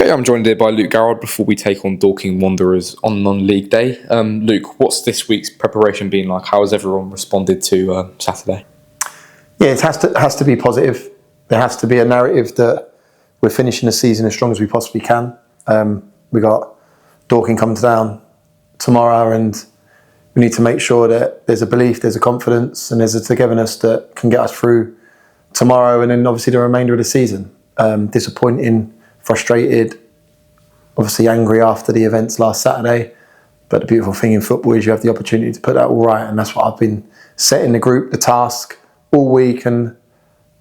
Okay, I'm joined here by Luke Garrard before we take on Dorking Wanderers on non-league day. Luke, what's this week's preparation been like? How has everyone responded to Saturday? Yeah, it has to be positive. There has to be a narrative that we're finishing the season as strong as we possibly can. We got Dorking coming down tomorrow, and we need to make sure that there's a belief, there's a confidence, and there's a togetherness that can get us through tomorrow and then obviously the remainder of the season. Disappointing, frustrated, obviously angry after the events last Saturday. But the beautiful thing in football is you have the opportunity to put that all right, and that's what I've been setting the group, the task, all week, and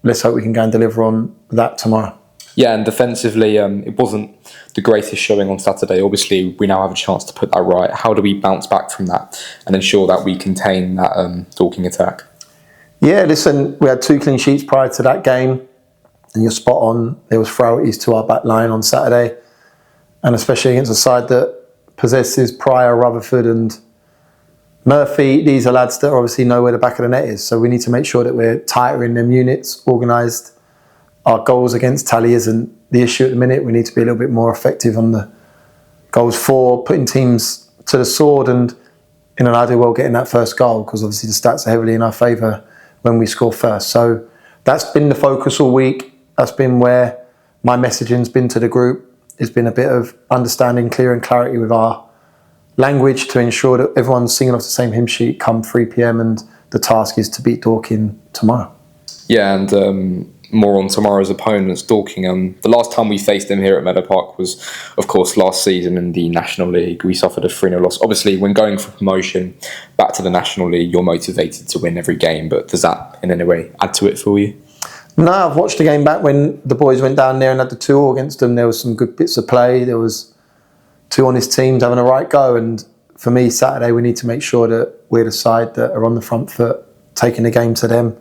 let's hope we can go and deliver on that tomorrow. Yeah, and defensively, it wasn't the greatest showing on Saturday. Obviously, we now have a chance to put that right. How do we bounce back from that and ensure that we contain that Dorking attack? Yeah, listen, we had 2 clean sheets prior to that game, and you're spot on. There was frailties to our back line on Saturday, and especially against a side that possesses Pryor, Rutherford and Murphy. These are lads that obviously know where the back of the net is, so we need to make sure that we're tighter in them units, organised. Our goals against tally isn't the issue at the minute. We need to be a little bit more effective on the goals for, putting teams to the sword, and in an ideal world getting that first goal, because obviously the stats are heavily in our favour when we score first. So that's been the focus all week. That's been where my messaging's been to the group. It's been a bit of understanding, clear and clarity with our language to ensure that everyone's singing off the same hymn sheet come 3 p.m, and the task is to beat Dorking tomorrow. Yeah, and more on tomorrow's opponents, Dorking. The last time we faced them here at Meadow Park was, of course, last season in the National League. We suffered a 3-0 loss. Obviously, when going for promotion back to the National League, you're motivated to win every game, but does that in any way add to it for you? No, I've watched the game back when the boys went down there and had the 2-2 against them. There was some good bits of play. There was 2 honest teams having a right go. And for me, Saturday, we need to make sure that we're the side that are on the front foot, taking the game to them,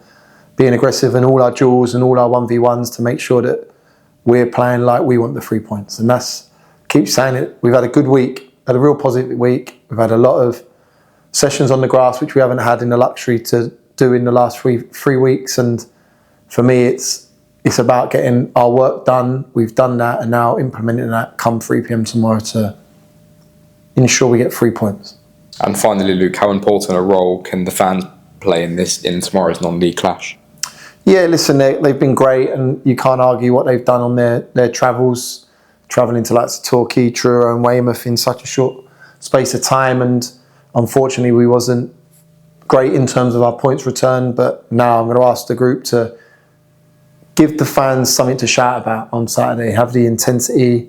being aggressive in all our duels and all our 1v1s to make sure that we're playing like we want the 3 points. And that's, keep saying it, we've had a good week, had a real positive week. We've had a lot of sessions on the grass, which we haven't had in the luxury to do in the last three weeks. And for me, it's about getting our work done. We've done that, and now implementing that come 3 p.m. tomorrow to ensure we get 3 points. And finally, Luke, how important a role can the fans play in tomorrow's non-league clash? Yeah, listen, they've been great, and you can't argue what they've done on their travels, travelling to like Torquay, Truro and Weymouth in such a short space of time. And unfortunately, we wasn't great in terms of our points return. But now I'm going to ask the group to give the fans something to shout about on Saturday, have the intensity,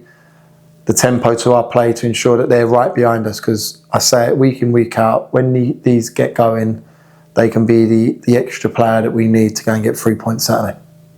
the tempo to our play to ensure that they're right behind us, because I say it week in, week out, when these get going, they can be the extra player that we need to go and get 3 points Saturday.